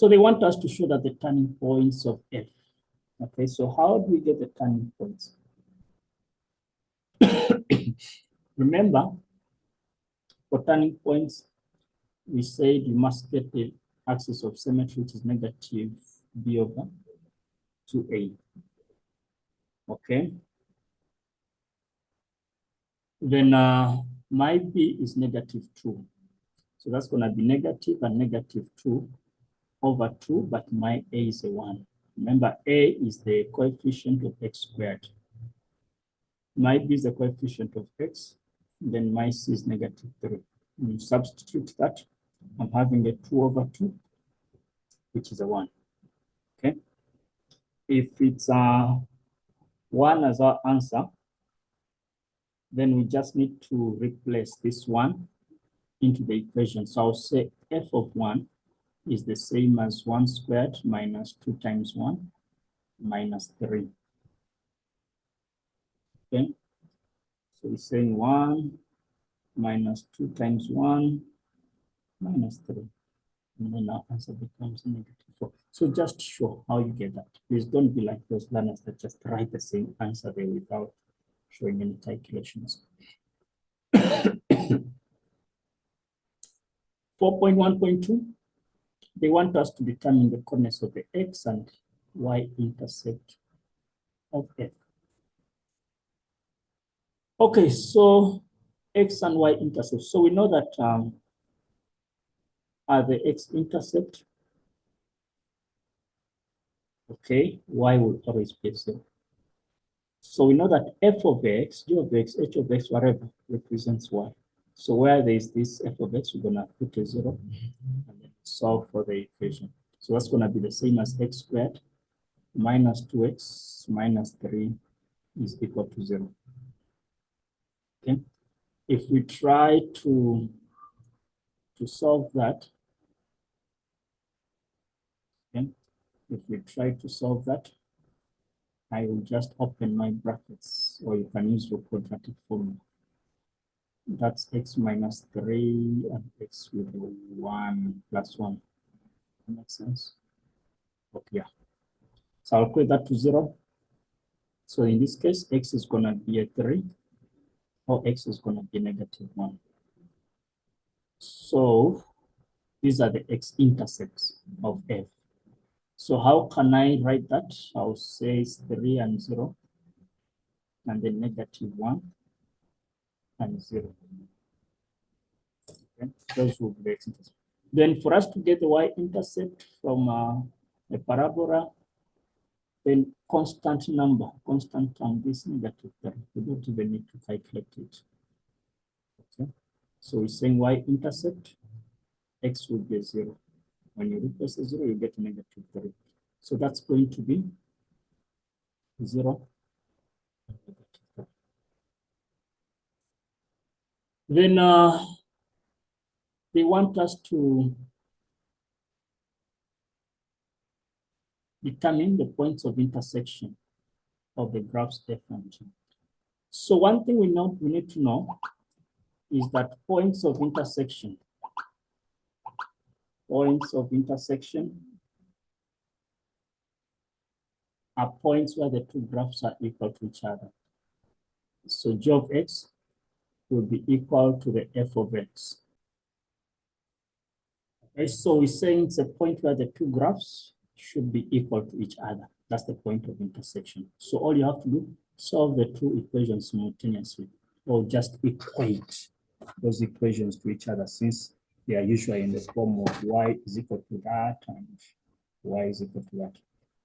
So they want us to show that the turning points of F. Okay, so how do we get the turning points? Remember, for turning points, we said you must get the axis of symmetry, which is negative b over 2a. Okay. Then my b is negative 2. So that's going to be negative and negative 2 over 2, but my a is a 1. Remember, a is the coefficient of x squared. My b is the coefficient of x, then my c is negative 3. You substitute that, I'm having a 2 over 2, which is a 1. Okay. If it's 1 as our answer, then we just need to replace this 1 into the equation. So I'll say f of 1 is the same as 1 squared minus 2 times 1 minus 3. Okay. So we're saying 1 minus 2 times 1 minus 3. And then our answer becomes negative 4. So just show how you get that. Please don't be like those learners that just write the same answer there without showing any calculations. 4.1.2, they want us to determine the coordinates of the x and y intercept of F. Okay, so x and y intercept. So we know that are the x-intercept. Okay, y will always be 0. So we know that f of x, g of x, h of x, whatever, represents y. So where there is this f of x, we're going to put a 0 and then solve for the equation. So that's going to be the same as x squared minus 2x minus 3 is equal to 0. Okay. If we try to solve that, okay, if we try to solve that, I will just open my brackets, or you can use your quadratic formula. That's x minus 3 and x with 1 plus 1. That makes sense? Okay, yeah. So I'll equate that to 0. So in this case, x is going to be a 3, or x is going to be negative 1. So these are the x-intercepts of F. So how can I write that? I'll say it's 3 and 0, and then negative 1 and 0. Okay, those will be the x-intercepts. Then for us to get the y-intercept from a parabola, then constant number, constant term, this negative term, we don't even need to calculate it. Okay, so we're saying y-intercept, x will be 0. When you replace a 0, you get a negative 3. So that's going to be 0. Then they want us to determine the points of intersection of the graphs F and G. So one thing we need to know is that points of intersection are points where the two graphs are equal to each other. So G of x will be equal to the f of x. Okay, so we're saying it's a point where the two graphs should be equal to each other. That's the point of intersection. So all you have to do, solve the two equations simultaneously, or just equate those equations to each other, since they are usually in the form of y is equal to that and y is equal to that.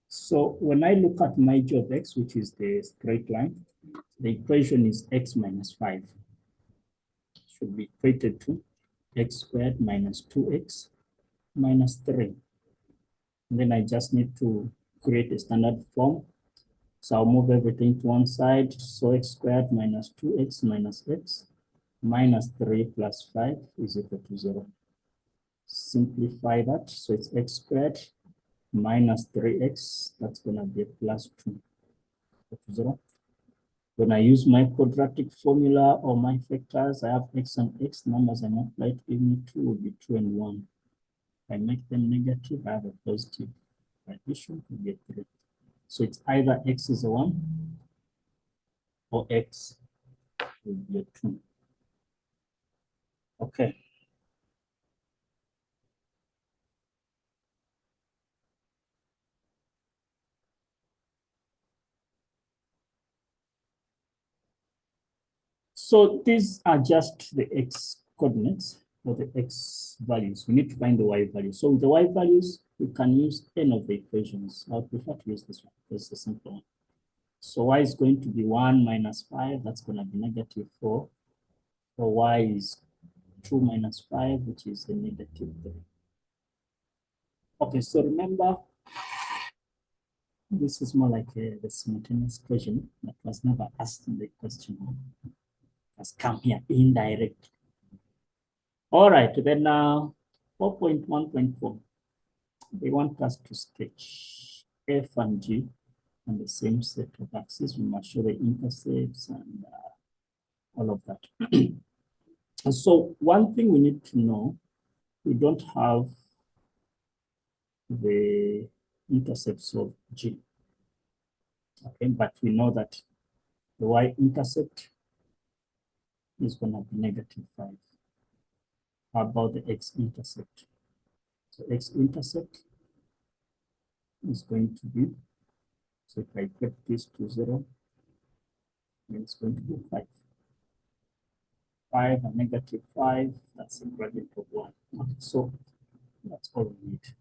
So when I look at my G of x, which is the straight line, the equation is x minus 5. Should be equated to x squared minus 2x minus 3. And then I just need to create a standard form. So I'll move everything to one side. So x squared minus 2x minus x minus 3 plus 5 is equal to 0. Simplify that. So it's x squared minus 3x. That's going to be a plus 2 equal to 0. When I use my quadratic formula or my factors, I have x and x numbers I multiply to give me 2 will be 2 and 1. I make them negative, I have a positive addition to get 3. So it's either x is a 1 or x will be a 2. Okay. So these are just the x coordinates or the x values. We need to find the y values. So with the y values, we can use any of the equations. I would prefer to use this one because it's a simple one. So y is going to be 1 minus 5. That's going to be negative 4. So y is 2 minus 5, which is a negative 3. Okay, so remember, this is more like the simultaneous question that was never asked in the question. Has come here indirectly. All right, then 4.1.4. They want us to sketch F and G on the same set of axes. We must show the intercepts and all of that. So one thing we need to know, we don't have the intercepts of G. Okay, but we know that the y-intercept is going to be negative 5. How about the x-intercept? So x-intercept is going to be, so if I get this to 0, then it's going to be 5. 5 and negative 5, that's a gradient of 1. Okay, so that's all we need.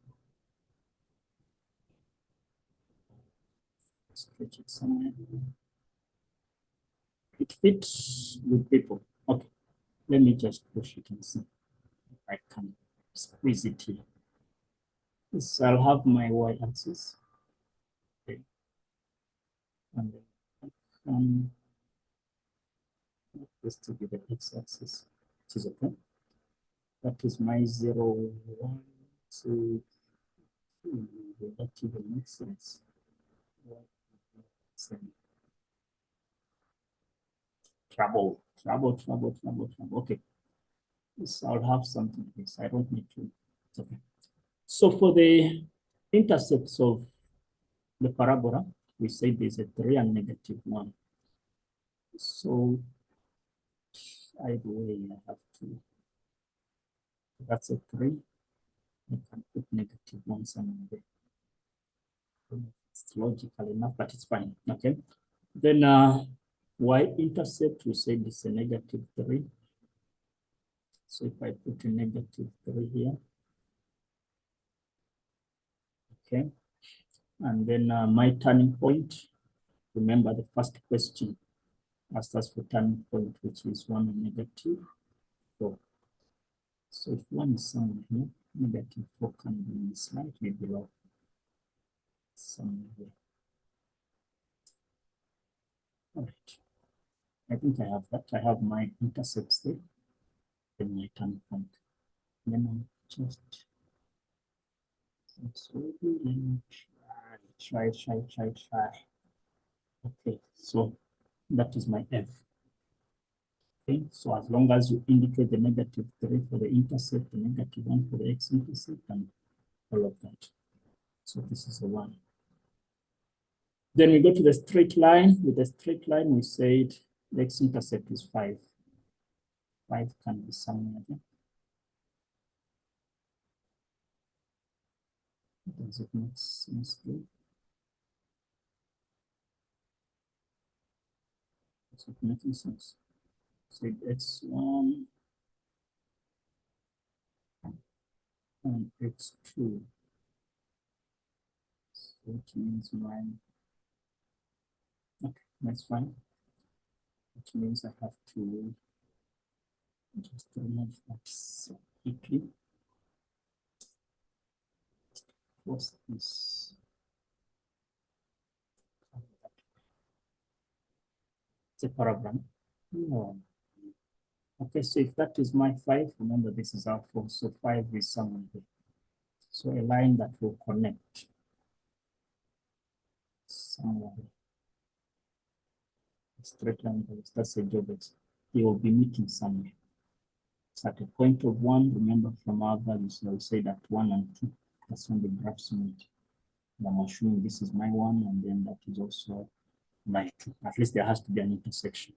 Sketch it somewhere. It fits with people. Okay, let me just push it and see if I can squeeze it here. So I'll have my y-axis. Okay. And then I can this to be the x-axis, which is okay. That is my 0, 1, 2, 3. That even makes sense. Trouble. Okay. So I'll have something like this. I don't need to. It's okay. So for the intercepts of the parabola, we say there's a 3 and negative 1. So either way, I have to. That's a 3. I can put negative 1 somewhere there. It's logical enough, but it's fine. Okay. Then y-intercept, we say this is a negative 3. So if I put a negative 3 here, okay. And then my turning point, remember the first question asked us for turning point, which is 1 and negative 4. So if 1 is somewhere here, negative 4 can be slightly below somewhere here. All right. I think I have that. I have my intercepts there, then my turning point. Then I'll just let me try. Okay, so that is my F. Okay, so as long as you indicate the negative 3 for the intercept, the negative 1 for the x-intercept, and all of that. So this is a 1. Then we go to the straight line. With the straight line, we said the x-intercept is 5. 5 can be somewhere there. Does it make sense there? Is it making sense? So x1 and x2. So which means okay, that's fine. Which means I have to just remove that so quickly. What's this? It's a parabola. No. Okay, so if that is my 5, remember this is our 4, so 5 is somewhere here. So a line that will connect somewhere. Straight line, that's a geometry. They will be meeting somewhere. It's at a point of 1. Remember from our values, I'll say that 1 and 2. That's when the graphs meet. I'm assuming this is my 1, and then that is also my 2. At least there has to be an intersection.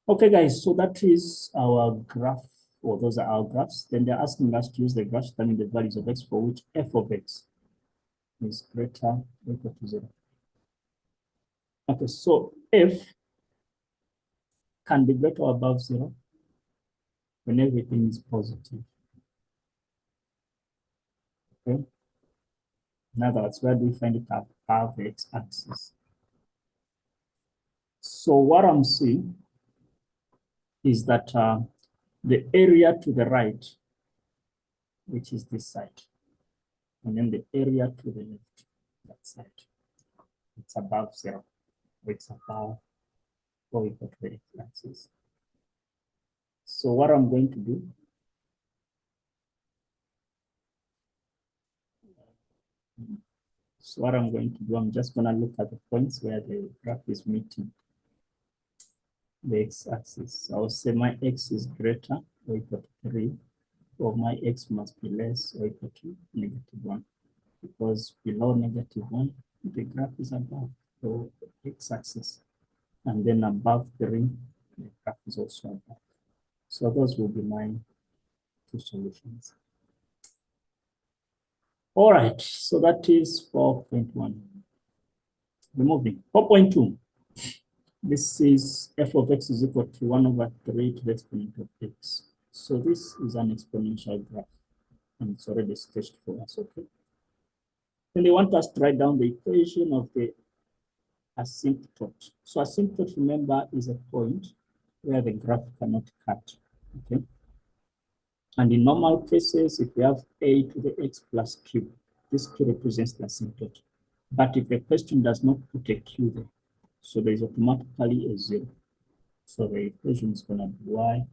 Okay, guys, so that is our graph, or those are our graphs. Then they're asking us to use the graphs to determine the values of x for which f of x is greater or equal to 0. Okay, so f can be greater or above 0 when everything is positive. Okay. In other words, where do we find it above the x-axis? So what I'm seeing is that the area to the right, which is this side, and then the area to the left, that side, it's above 0. It's above or equal to the x-axis. So what I'm going to do, I'm just going to look at the points where the graph is meeting the x-axis. So I'll say my x is greater or equal to 3, or my x must be less or equal to -1. Because below -1, the graph is above the x-axis. And then above 3, the graph is also above. So those will be my 2 solutions. All right, so that is 4.1. Removing 4.2. This is f of x is equal to 1 over 3 to the exponent of x. So this is an exponential graph, and it's already sketched for us, okay? Then they want us to write down the equation of the asymptote. So asymptote, remember, is a point where the graph cannot cut, okay? And in normal cases, if we have a to the x plus q, this q represents the asymptote. But if the question does not put a q there, so there is automatically a 0. So the equation is going to be y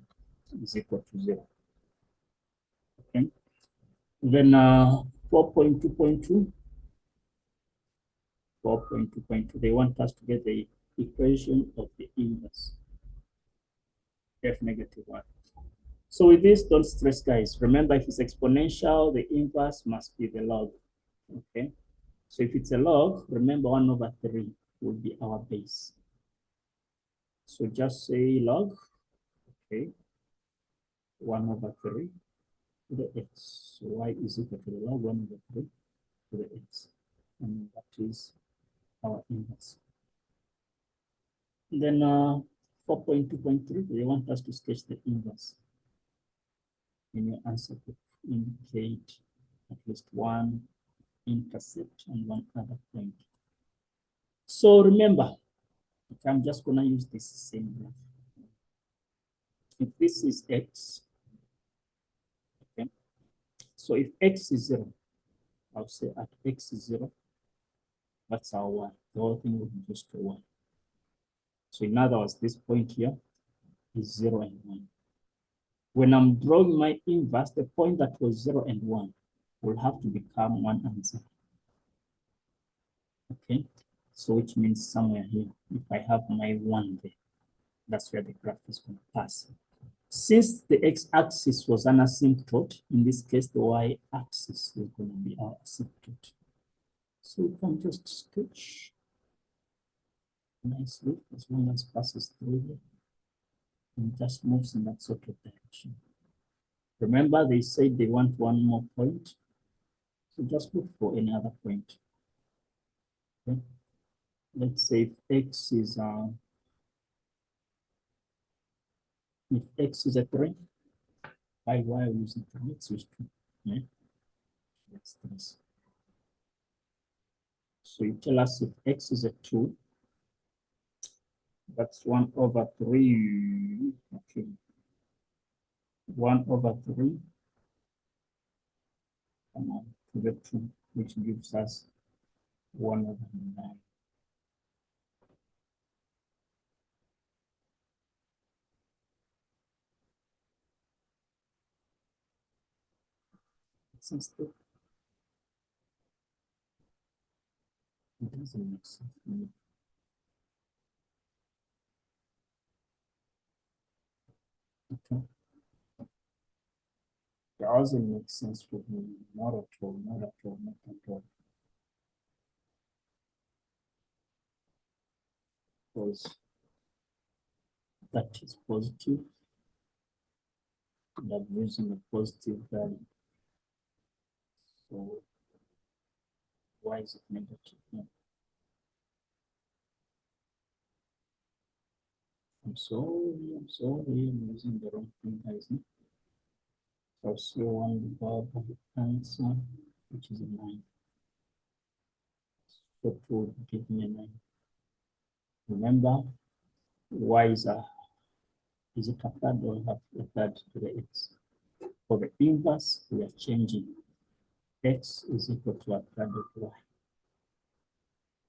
is equal to 0. Okay. Then 4.2.2, they want us to get the equation of the inverse, f negative 1. So with this, don't stress, guys. Remember, if it's exponential, the inverse must be the log. Okay. So if it's a log, remember 1 over 3 will be our base. So just say log, okay, 1 over 3 to the x. So y is equal to the log 1 over 3 to the x. And that is our inverse. Then 4.2.3, they want us to sketch the inverse. In your answer to indicate at least one intercept and one other point. So remember, okay, I'm just going to use this same graph. If this is x, okay, so if x is 0, I'll say at x is 0, that's our y. The whole thing will be just a 1. So in other words, this point here is 0 and 1. When I'm drawing my inverse, the point that was 0 and 1 will have to become 1 and 0. Okay, so which means somewhere here, if I have my 1 there, that's where the graph is going to pass. Since the x-axis was an asymptote, in this case, the y-axis is going to be our asymptote. So we can just sketch nicely as long as passes through here and just moves in that sort of direction. Remember, they said they want one more point, so just look for any other point. Okay. Let's say if x is a 3, by y I'm using 3, let's use 2. Yeah. That's 3. So you tell us if x is a 2, that's 1 over 3. Okay. 1 over 3 to the 2, which gives us 1 over 9. Since it doesn't make sense for me. Okay. Doesn't make sense for me. Not at all, not at all, not at all. Because that is positive. And I'm using a positive value. So why is it negative? No. I'm sorry, I'm using the wrong thing, isn't it? So C1 above the answer, which is a 9. So 2 will give me a 9. Remember, y is it a third or a third to the x? For the inverse, we are changing. X is equal to a third of y.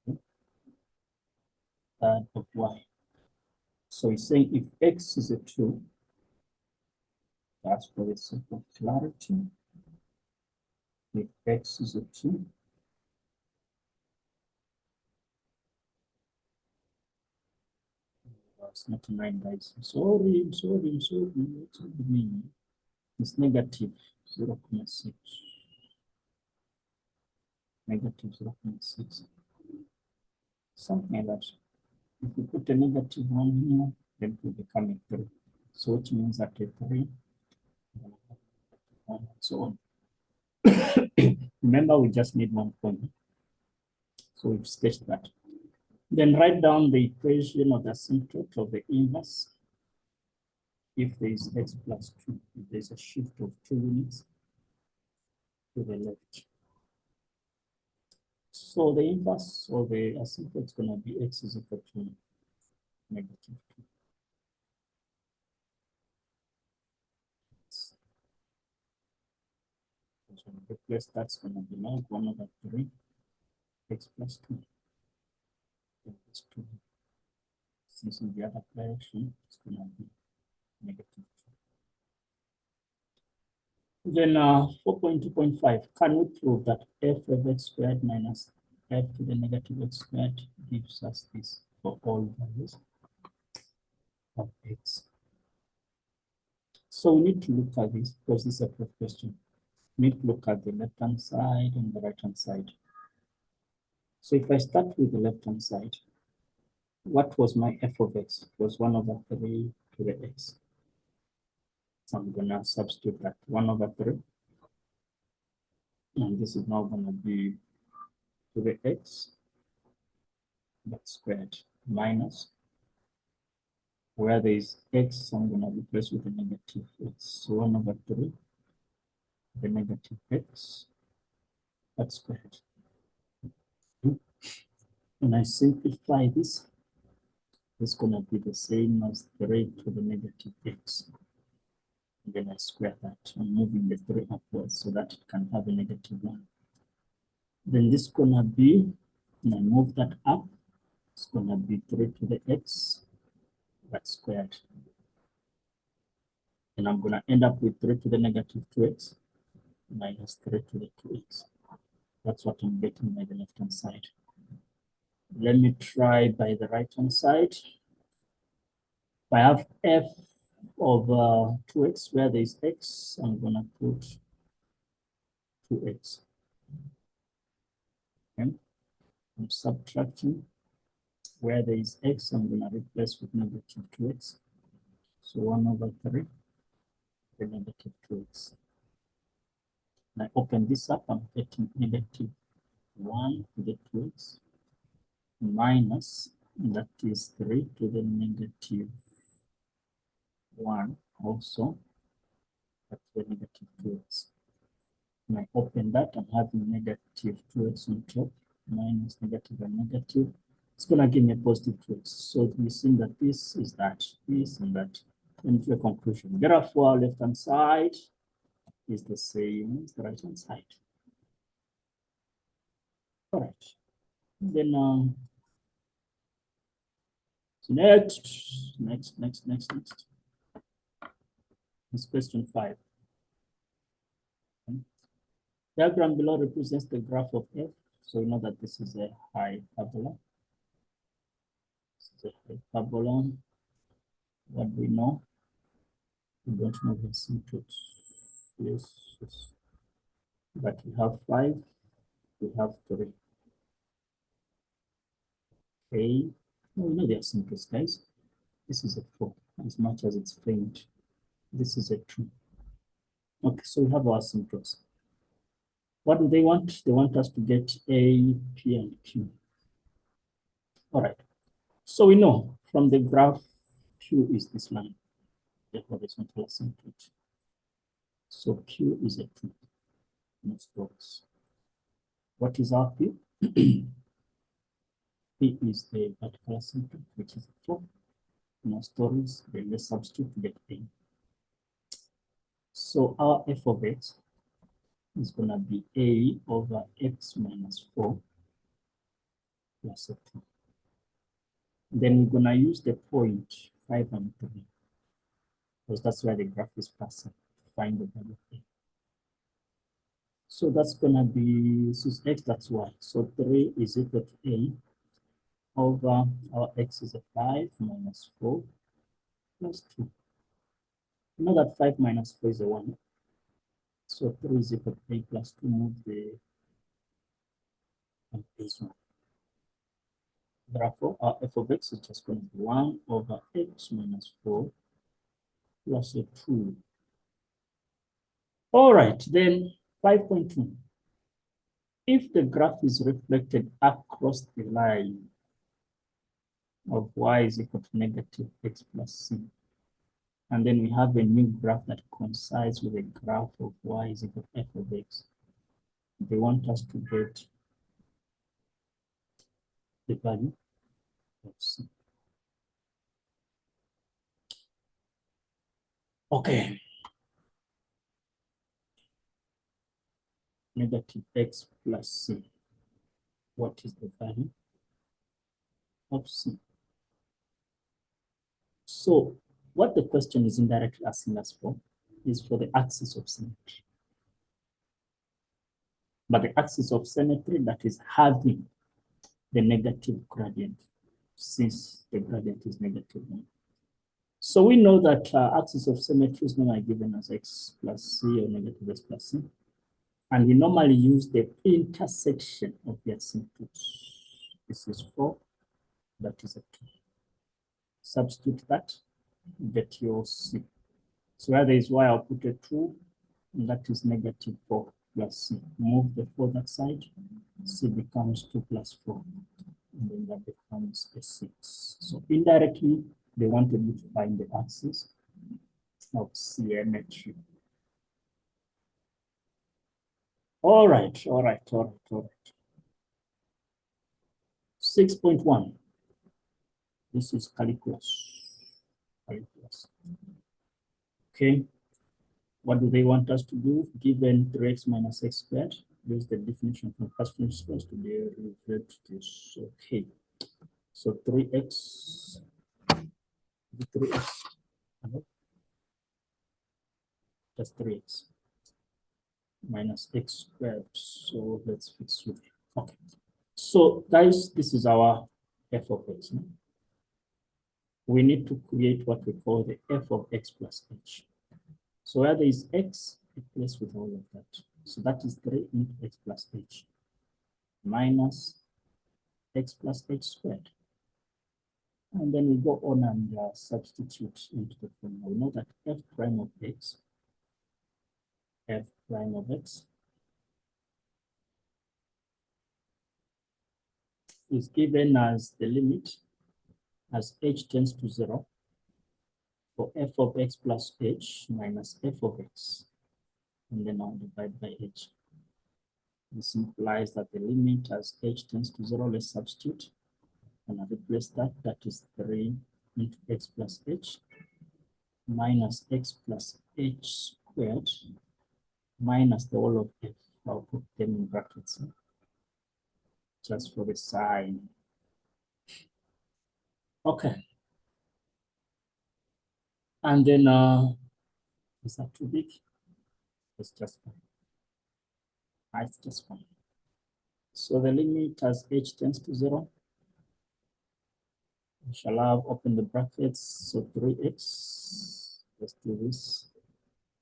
Okay? Third of y. So it's saying if x is a 2, that's for the sake of clarity. If x is a 2, it's not a 9, guys. I'm sorry. What's the meaning? It's negative 0.6. Negative 0.6. Something like that. If you put a negative 1 here, then it will become a 3. So it means that a 3, and so on. Remember, we just need 1 point. So we've sketched that. Then write down the equation of the asymptote of the inverse. If there is x plus 2, if there's a shift of 2 units to the left. So the inverse of the asymptote is going to be x is equal to negative 2. So replace that's going to be log 1 over 3 x plus 2. Plus 2. Since in the other direction, it's going to be negative 2. Then 4.2.5, can we prove that f of x squared minus f to the negative x squared gives us this for all values of x? So we need to look at this because this is a proof question. We need to look at the left-hand side and the right-hand side. So if I start with the left-hand side, what was my f of x? It was 1 over 3 to the x. So I'm going to substitute that 1 over 3. And this is now going to be to the x, that squared, minus, where there is x, I'm going to replace with a negative x. So 1 over 3, the negative x, that squared. When I simplify this, it's going to be the same as 3 to the negative x. And then I square that. I'm moving the 3 upwards so that it can have a negative 1. Then this is going to be, when I move that up, it's going to be 3 to the x, that squared. And I'm going to end up with 3 to the negative 2x minus 3 to the 2x. That's what I'm getting by the left-hand side. Let me try by the right-hand side. If I have f of 2x where there is x, I'm going to put 2x. Okay. I'm subtracting. Where there is x, I'm going to replace with negative 2x. So 1 over 3, the negative 2x. And I open this up, I'm getting negative 1 to the 2x minus, that is 3 to the negative 1 also, that's the negative 2x. When I open that, I'm having negative 2x on top, minus negative and negative. It's going to give me a positive 2x. So we see that this is that, this and that. And to a conclusion. Therefore, left-hand side is the same as the right-hand side. All right. Then next. It's question 5. Diagram below represents the graph of f. So you know that this is a hyperbola. This is a hyperbola. What do we know? We don't know the asymptotes. Yes, yes. But we have 5, we have 3. Okay. Oh, we know they are simples, guys. This is a 4, as much as it's faint. This is a 2. Okay, so we have our simples. What do they want? They want us to get A, P, and Q. All right. So we know from the graph, Q is this line, the horizontal asymptote. So Q is a 2. No stories. What is our P? P is the vertical asymptote, which is a 4. No stories. Then let's substitute to get A. So our f of x is going to be A over x minus 4 plus a 2. Then we're going to use the point 5 and 3, because that's where the graph is passing to find the value of A. So that's going to be, this is x, that's y. So 3 is equal to A over our x is a 5 minus 4 plus 2. You know that 5 minus 4 is a 1. So 3 is equal to A plus 2, move the this one. Therefore, our f of x is just going to be 1 over x minus 4 plus a 2. All right, then 5.2. If the graph is reflected across the line of y is equal to negative x plus c, and then we have a new graph that coincides with a graph of y is equal to f of x, they want us to get the value of c. Okay. Negative x plus c. What is the value of c? So what the question is indirectly asking us for is for the axis of symmetry. But the axis of symmetry that is having the negative gradient, since the gradient is negative 1. So we know that axis of symmetry is normally given as x plus c or negative x plus c. And we normally use the intersection of the asymptotes. This is 4, that is a 2. Substitute that, get your c. So where there is y, I'll put a 2, and that is negative 4 plus c. Move the 4 that side, c becomes 2 plus 4, and then that becomes a 6. So indirectly, they wanted you to find the axis of symmetry. All right. 6.1. This is calculus. Okay. What do they want us to do? Given 3x minus x squared, use the definition from first principles to derive this. Okay. So 3x, just 3x minus x squared. So let's fix it. Okay. So guys, this is our f of x. No? We need to create what we call the f of x plus h. So where there is x, replace with all of that. So that is 3 into x plus h minus x plus h squared. And then we go on and substitute into the formula. We know that f prime of x is given as the limit as h tends to 0 for f of x plus h minus f of x. And then I'll divide by h. This implies that the limit as h tends to 0, let's substitute. And I replace that, that is 3 into x plus h minus x plus h squared minus the whole of f. I'll put them in brackets just for the sign. Okay. And then, is that too big? It's just fine. It's just fine. So the limit as h tends to 0, we shall have open the brackets. So 3x, let's do this,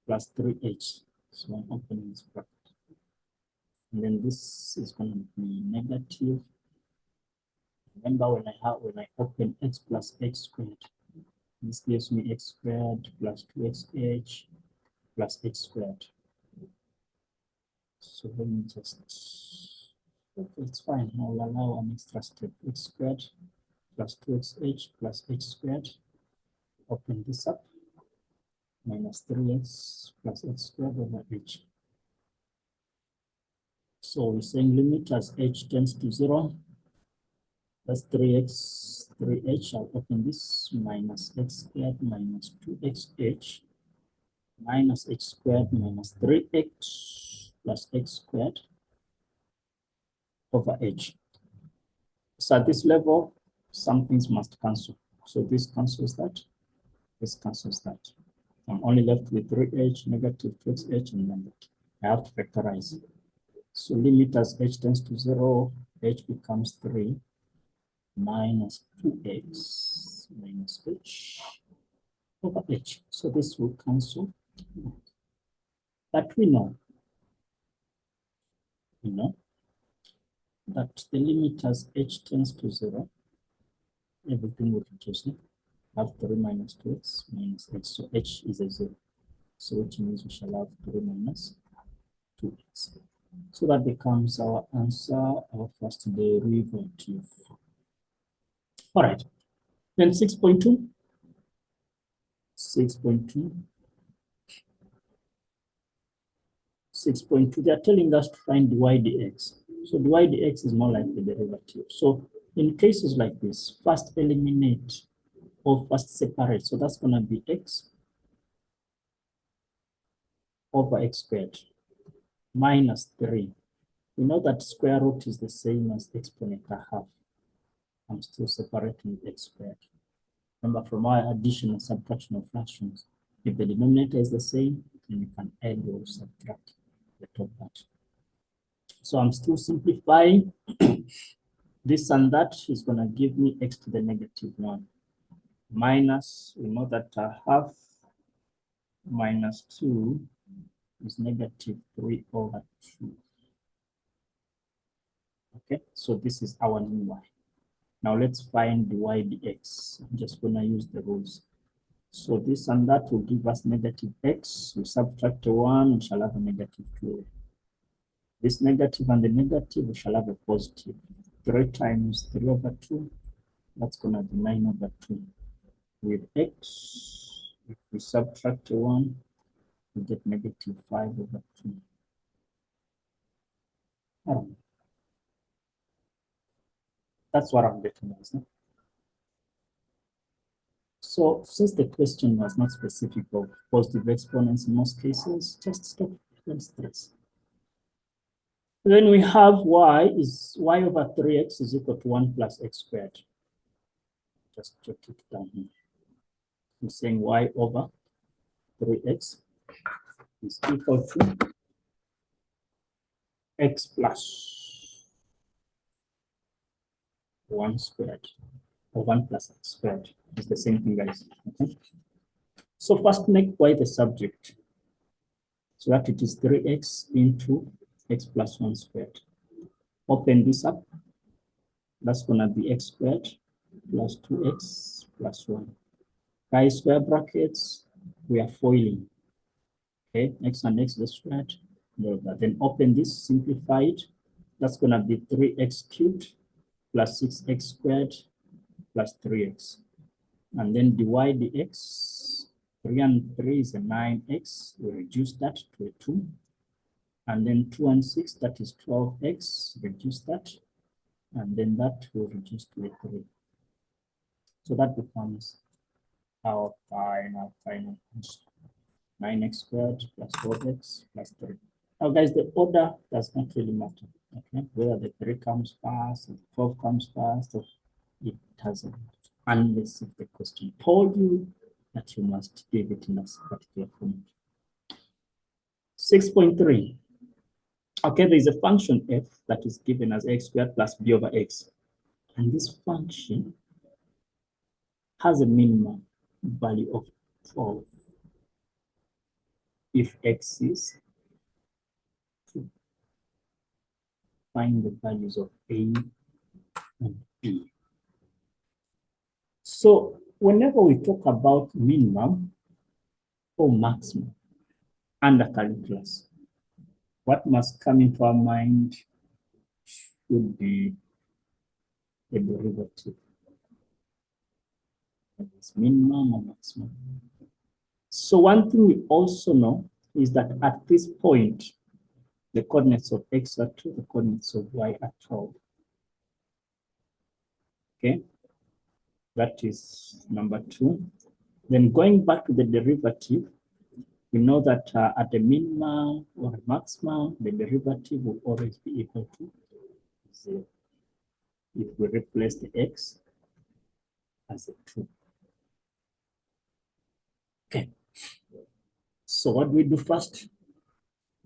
plus 3h. So I'm opening this bracket. And then this is going to be negative. Remember when I open x plus x squared, this gives me x squared plus 2xh plus x squared. So let me just, okay, it's fine. I'll allow an extra step, x squared plus 2xh plus h squared. Open this up, minus 3x plus x squared over h. So we're saying limit as h tends to 0. That's 3x, 3h. I'll open this, minus x squared minus 2xh minus h squared minus 3x plus x squared over h. So at this level, some things must cancel. So this cancels that, this cancels that. I'm only left with 3h, negative 2xh, and then that. I have to factorize. So limit as h tends to 0, h becomes 3 minus 2x minus h over h. So this will cancel. But we know that the limit as h tends to 0, everything will reduce. Have 3 minus 2x minus h. So h is a 0. So which means we shall have 3 minus 2x. So that becomes our answer, our first derivative. All right. Then 6.2. 6.2. 6.2, they are telling us to find dy dx. So dy dx is more like the derivative. So in cases like this, first eliminate or first separate. So that's going to be x over x squared minus 3. We know that square root is the same as exponent a half. I'm still separating x squared. Remember, from our addition and subtraction of fractions, if the denominator is the same, then you can add or subtract the top part. So I'm still simplifying. This and that is going to give me x to the negative 1. Minus, we know that half minus 2 is negative 3 over 2. Okay, so this is our new y. Now let's find dy dx. I'm just going to use the rules. So this and that will give us negative x. We subtract 1, we shall have a negative 2. This negative and the negative, we shall have a positive. 3 times 3 over 2, that's going to be 9 over 2. With x, if we subtract 1, we get negative 5 over 2. That's what I'm getting as. So since the question was not specific of positive exponents in most cases, just stop, don't stress. Then we have y over 3x is equal to 1 plus x squared. Just jot it down here. I'm saying y over 3x is equal to x plus 1 squared, or 1 plus x squared. It's the same thing, guys. Okay. So first make y the subject, so that it is 3x into x plus 1 squared. Open this up. That's going to be x squared plus 2x plus 1. Guys, square brackets, we are foiling. Okay, x and x is squared. Then open this, simplify it. That's going to be 3x cubed plus 6x squared plus 3x. And then dy dx, 3 and 3 is a 9x. We reduce that to a 2. And then 2 and 6, that is 12x. Reduce that. And then that will reduce to a 3. So that becomes our final answer. 9x squared plus 4x plus 3. Now, guys, the order does not really matter. Okay, whether the 3 comes first, or the 12 comes first, or it doesn't matter. Unless if the question told you that you must give it in a particular form. 6.3. Okay, there is a function f that is given as x squared plus b over x. And this function has a minimum value of 12 if x is find the values of A and B. So whenever we talk about minimum or maximum under calculus, what must come into our mind should be the derivative. That is minimum or maximum. So one thing we also know is that at this point, the coordinates of x are 2, the coordinates of y are 12. Okay, that is number 2. Then going back to the derivative, we know that at the minimum or maximum, the derivative will always be equal to 0 if we replace the x as a 2. Okay, so what do we do first?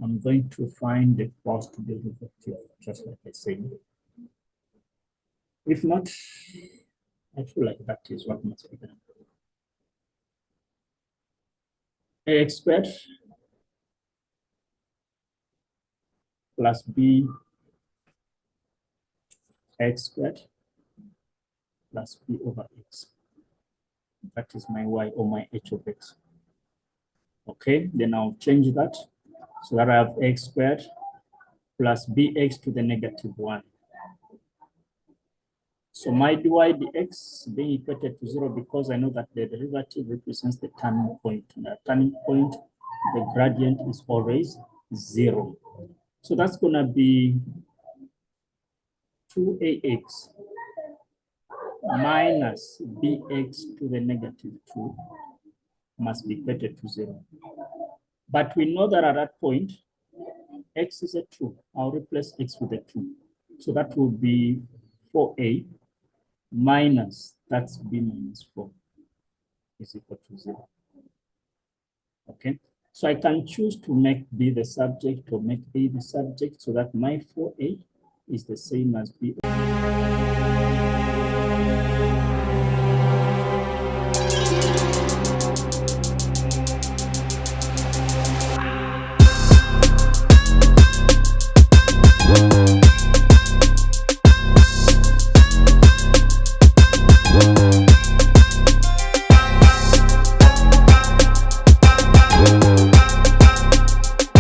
I'm going to find the first derivative, just like I said. If not, I feel like that is what must be done. Ax squared plus b x squared plus b over x. That is my y or my h of x. Okay, then I'll change that so that I have x squared plus bx to the negative 1. So my dy dx being equated to 0 because I know that the derivative represents the turning point. And at turning point, the gradient is always 0. So that's going to be 2ax minus bx to the negative 2 must be equated to 0. But we know that at that point, x is a 2. I'll replace x with a 2. So that will be 4a minus, that's b minus 4 is equal to 0. Okay, so I can choose to make b the subject or make a the subject so that my 4a is the same as b.